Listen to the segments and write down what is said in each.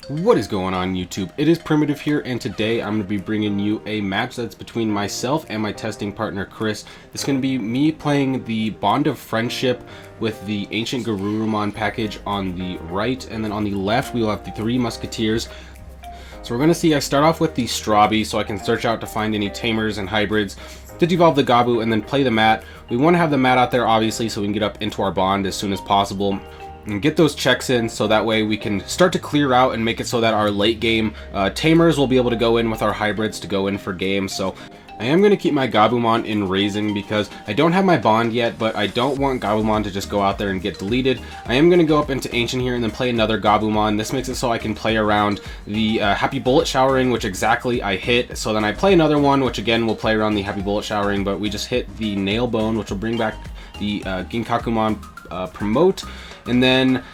What is going on YouTube? It is Primitive here, and today I'm going to be bringing you a match that's between myself and my testing partner Chris. It's going to be me playing the Bond of Friendship with the AncientGarurumon package on the right, and then on the left we will have the 3 Musketeers. So we're going to see, I start off with the Strawby so I can search out to find any tamers and hybrids, digivolve the Gabu, and then play the mat. We want to have the mat out there obviously so we can get up into our bond as soon as possible and get those checks in, so that way we can start to clear out and make it so that our late game tamers will be able to go in with our hybrids to go in for games. So I am going to keep my Gabumon in raising because I don't have my bond yet, but I don't want Gabumon to just go out there and get deleted. I am going to go up into Ancient here and then play another Gabumon. This makes it so I can play around the Happy Bullet Showering, which exactly I hit. So then I play another one, which again will play around the Happy Bullet Showering, but we just hit the Nail Bone, which will bring back the Ginkakumon Promote. And then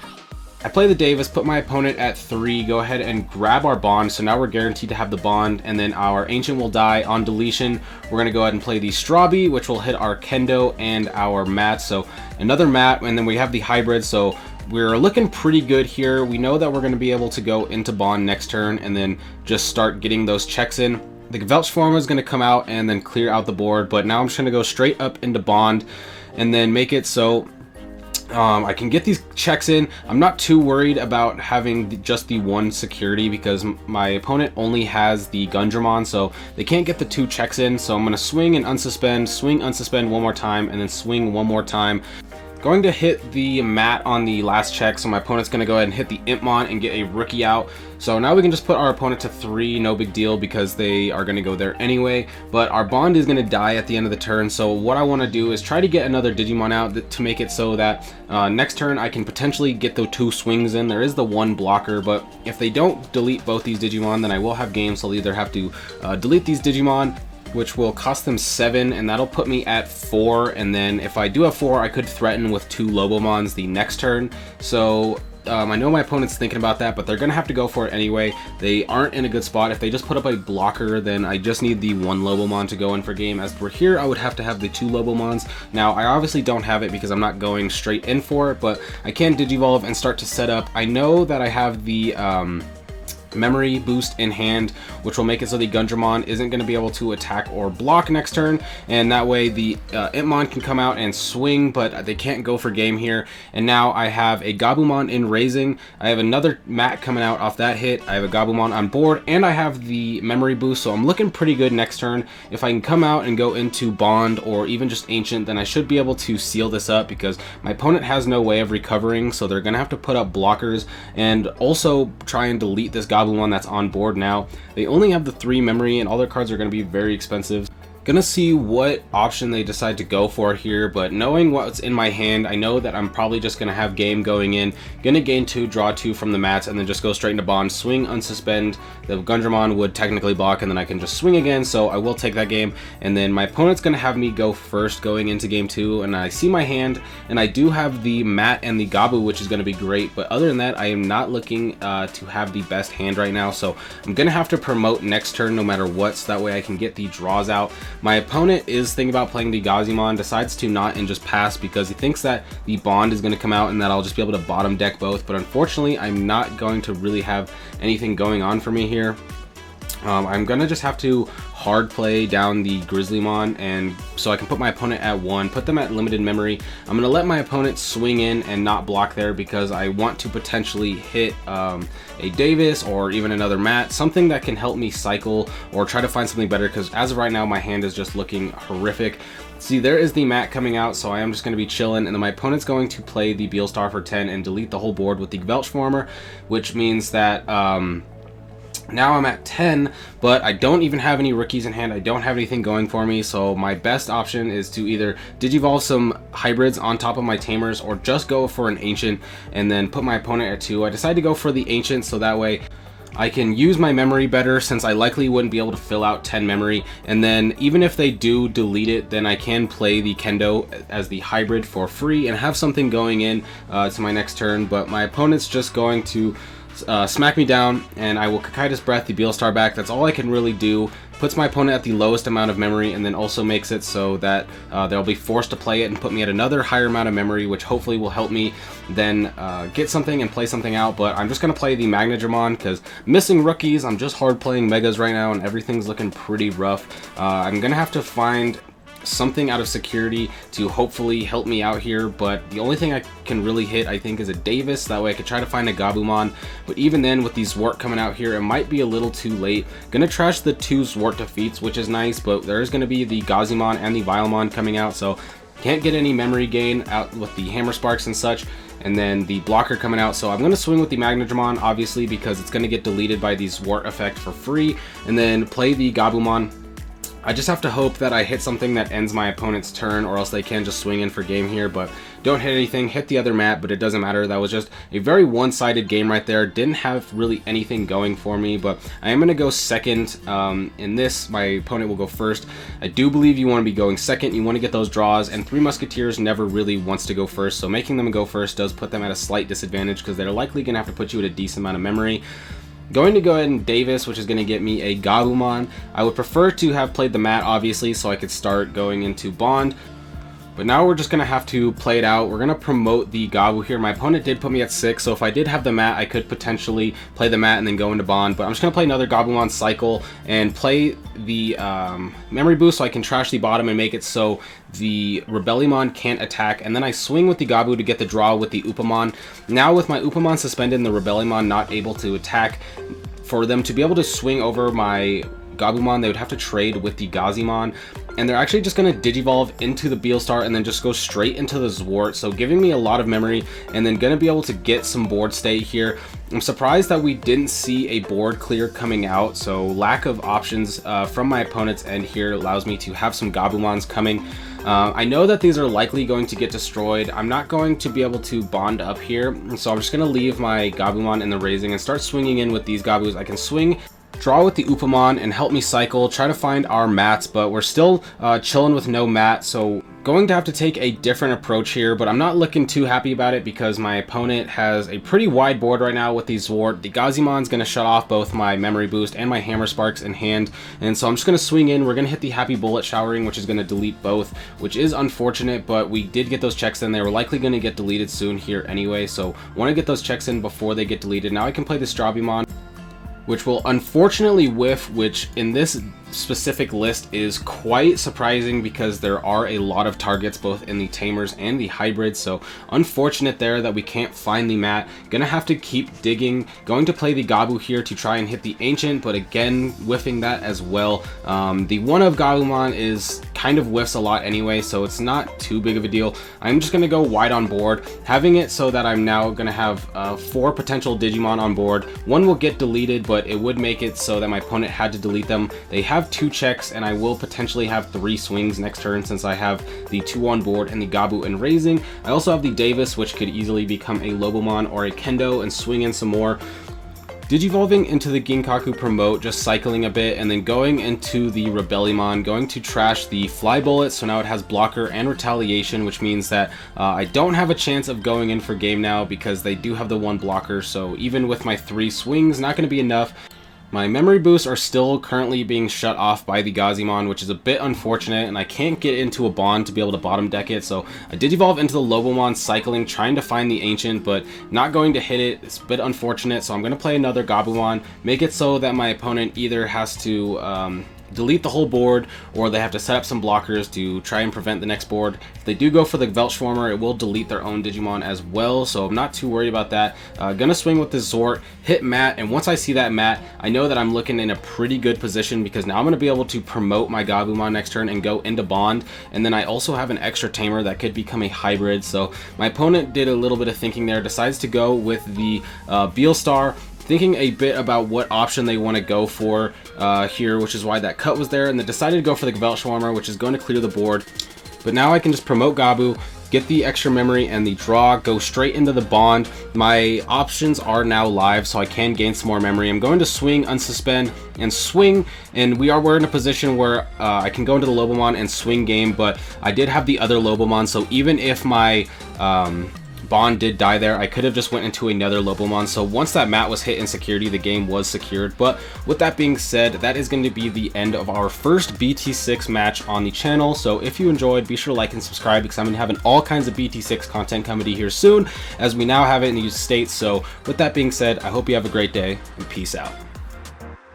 I play the Davis, put my opponent at 3, go ahead and grab our bond, so now we're guaranteed to have the bond, and then our Ancient will die on deletion. We're going to go ahead and play the Strawby, which will hit our Kendo and our mat, so another mat, and then we have the hybrid, so we're looking pretty good here. We know that we're going to be able to go into bond next turn and then just start getting those checks in. The Gvelch form is going to come out and then clear out the board, but now I'm just going to go straight up into bond and then make it so I can get these checks in. I'm not too worried about having just the 1 security because my opponent only has the Gundramon, so they can't get the 2 checks in. So I'm going to swing and unsuspend, swing, unsuspend one more time, and then swing one more time. Going to hit the mat on the last check, so my opponent's going to go ahead and hit the Impmon and get a rookie out. So now we can just put our opponent to 3, no big deal, because they are going to go there anyway. But our bond is going to die at the end of the turn, so what I want to do is try to get another Digimon out to make it so that next turn I can potentially get the 2 swings in. There is the 1 blocker, but if they don't delete both these Digimon, then I will have games. So I'll either have to delete these Digimon, which will cost them 7, and that'll put me at 4, and then if I do have 4, I could threaten with 2 Lobomons the next turn. So I know my opponent's thinking about that, but they're gonna have to go for it anyway. They aren't in a good spot. If they just put up a blocker, then I just need the 1 Lobomon to go in for game. As we're here, I would have to have the 2 Lobomons. Now I obviously don't have it because I'm not going straight in for it, but I can Digivolve and start to set up. I know that I have the memory boost in hand, which will make it so the Gundramon isn't going to be able to attack or block next turn, and that way the Impmon can come out and swing, but they can't go for game here. And now I have a Gabumon in raising, I have another mat coming out off that hit, I have a Gabumon on board, and I have the memory boost, so I'm looking pretty good next turn. If I can come out and go into bond or even just ancient, then I should be able to seal this up because my opponent has no way of recovering, so they're gonna have to put up blockers and also try and delete this Gabumon that's on board now. They only have the 3 memory and all their cards are going to be very expensive. Gonna see what option they decide to go for here, but knowing what's in my hand, I know that I'm probably just gonna have game going in, gonna gain 2, draw 2 from the mats, and then just go straight into bond, swing, unsuspend. The Gundramon would technically block, and then I can just swing again, so I will take that game. And then my opponent's gonna have me go first going into game 2, and I see my hand, and I do have the mat and the Gabu, which is gonna be great, but other than that, I am not looking to have the best hand right now, so I'm gonna have to promote next turn no matter what, so that way I can get the draws out. My opponent is thinking about playing the Gazimon, decides to not and just pass because he thinks that the bond is going to come out and that I'll just be able to bottom deck both, but unfortunately I'm not going to really have anything going on for me here. I'm gonna just have to hard play down the Grizzlymon, and so I can put my opponent at 1, put them at limited memory. I'm gonna let my opponent swing in and not block there because I want to potentially hit a Davis or even another mat, something that can help me cycle or try to find something better, because as of right now my hand is just looking horrific. See, there is the mat coming out, so I am just going to be chilling, and then my opponent's going to play the Beelstar for 10 and delete the whole board with the Gvelch former, which means that now I'm at 10, but I don't even have any rookies in hand. I don't have anything going for me, so my best option is to either Digivolve some hybrids on top of my tamers or just go for an ancient and then put my opponent at 2. I decided to go for the ancient so that way I can use my memory better, since I likely wouldn't be able to fill out 10 memory, and then even if they do delete it, then I can play the Kendo as the hybrid for free and have something going in to my next turn. But my opponent's just going to smack me down, and I will Kakaitis Breath the Beelstar back. That's all I can really do. Puts my opponent at the lowest amount of memory, and then also makes it so that they'll be forced to play it and put me at another higher amount of memory, which hopefully will help me then get something and play something out. But I'm just going to play the Magnadramon because missing rookies. I'm just hard playing Megas right now, and everything's looking pretty rough. I'm going to have to find something out of security to hopefully help me out here, but the only thing I can really hit, I think, is a Davis. That way I could try to find a Gabumon, but even then, with these Zwart coming out here, it might be a little too late. Gonna trash the 2 Zwart defeats, which is nice, but there is gonna be the Gazimon and the Vilemon coming out, so can't get any memory gain out with the Hammer Sparks and such, and then the blocker coming out. So I'm going to swing with the Magnadramon, obviously, because it's going to get deleted by the Zwart effect for free, and then play the Gabumon. I just have to hope that I hit something that ends my opponent's turn, or else they can just swing in for game here, but don't hit anything. Hit the other mat, but it doesn't matter. That was just a very one-sided game right there. Didn't have really anything going for me, but I am going to go second. In this, my opponent will go first. I do believe you want to be going second. You want to get those draws, and 3 Musketeers never really wants to go first, so making them go first does put them at a slight disadvantage because they're likely going to have to put you at a decent amount of memory. Going to go ahead and Davis, which is going to get me a Gabumon. I would prefer to have played the mat, obviously, so I could start going into Bond. But now we're just going to have to play it out. We're going to promote the Gabu here. My opponent did put me at 6, so if I did have the mat, I could potentially play the mat and then go into Bond. But I'm just going to play another Gabumon cycle and play the memory boost so I can trash the bottom and make it so the Rebellion can't attack. And then I swing with the Gabu to get the draw with the Upamon. Now with my Upamon suspended and the Rebellion not able to attack, for them to be able to swing over my Gabumon, they would have to trade with the Gazimon, and they're actually just going to Digivolve into the Beelstar and then just go straight into the Zwart, so giving me a lot of memory and then going to be able to get some board state here. I'm surprised that we didn't see a board clear coming out, so lack of options from my opponent's end here allows me to have some Gabumons coming. I know that these are likely going to get destroyed. I'm not going to be able to bond up here, so I'm just going to leave my Gabumon in the raising and start swinging in with these Gabus. I can swing, draw with the Upamon, and help me cycle, try to find our mats, but we're still chilling with no mat, so going to have to take a different approach here, but I'm not looking too happy about it because my opponent has a pretty wide board right now with the Zwart. The Gazimon's going to shut off both my memory boost and my Hammer Sparks in hand, and so I'm just going to swing in. We're going to hit the Happy Bullet Showering, which is going to delete both, which is unfortunate, but we did get those checks in. They were likely going to get deleted soon here anyway, so want to get those checks in before they get deleted. Now I can play the Strabimon, which will unfortunately whiff, which in this specific list is quite surprising because there are a lot of targets both in the Tamers and the Hybrids, so unfortunate there that we can't find the mat. Gonna have to keep digging. Going to play the Gabu here to try and hit the Ancient, but again whiffing that as well. The one of Gabumon is kind of whiffs a lot anyway, so it's not too big of a deal. I'm just gonna go wide on board, having it so that I'm now gonna have 4 potential Digimon on board. One will get deleted, but it would make it so that my opponent had to delete them. They have 2 checks, and I will potentially have 3 swings next turn since I have the 2 on board and the Gabu and raising. I also have the Davis, which could easily become a Lobomon or a Kendo and swing in some more. Digivolving into the Ginkaku promote, just cycling a bit, and then going into the Rebellion, going to trash the Fly Bullet, so now it has blocker and retaliation, which means that I don't have a chance of going in for game now because they do have the 1 blocker, so even with my 3 swings, not going to be enough. My memory boosts are still currently being shut off by the Gazimon, which is a bit unfortunate, and I can't get into a bond to be able to bottom deck it, so I did evolve into the Lobomon, cycling, trying to find the Ancient, but not going to hit it. It's a bit unfortunate, so I'm going to play another Gabumon, make it so that my opponent either has to delete the whole board, or they have to set up some blockers to try and prevent the next board. If they do go for the Veltschwarmer, it will delete their own Digimon as well, so I'm not too worried about that. Gonna swing with the Zwart, hit mat, and once I see that mat, I know that I'm looking in a pretty good position because now I'm gonna be able to promote my Gabumon next turn and go into Bond, and then I also have an extra Tamer that could become a Hybrid, so my opponent did a little bit of thinking there, decides to go with the Beelstar, thinking a bit about what option they want to go for here, which is why that cut was there, and they decided to go for the Veltschwarmer, which is going to clear the board. But now I can just promote Gabu, get the extra memory and the draw, go straight into the Bond. My options are now live, so I can gain some more memory. I'm going to swing, unsuspend, and swing, and we're in a position where I can go into the Lobomon and swing game, but I did have the other Lobomon, so even if my Bond did die there. I could have just went into another Lobomon, so once that mat was hit in security, the game was secured. But with that being said, that is going to be the end of our first BT6 match on the channel. So if you enjoyed, be sure to like and subscribe, because I'm going to have all kinds of BT6 content coming to you here soon, as we now have it in the States. So with that being said, I hope you have a great day, and peace out.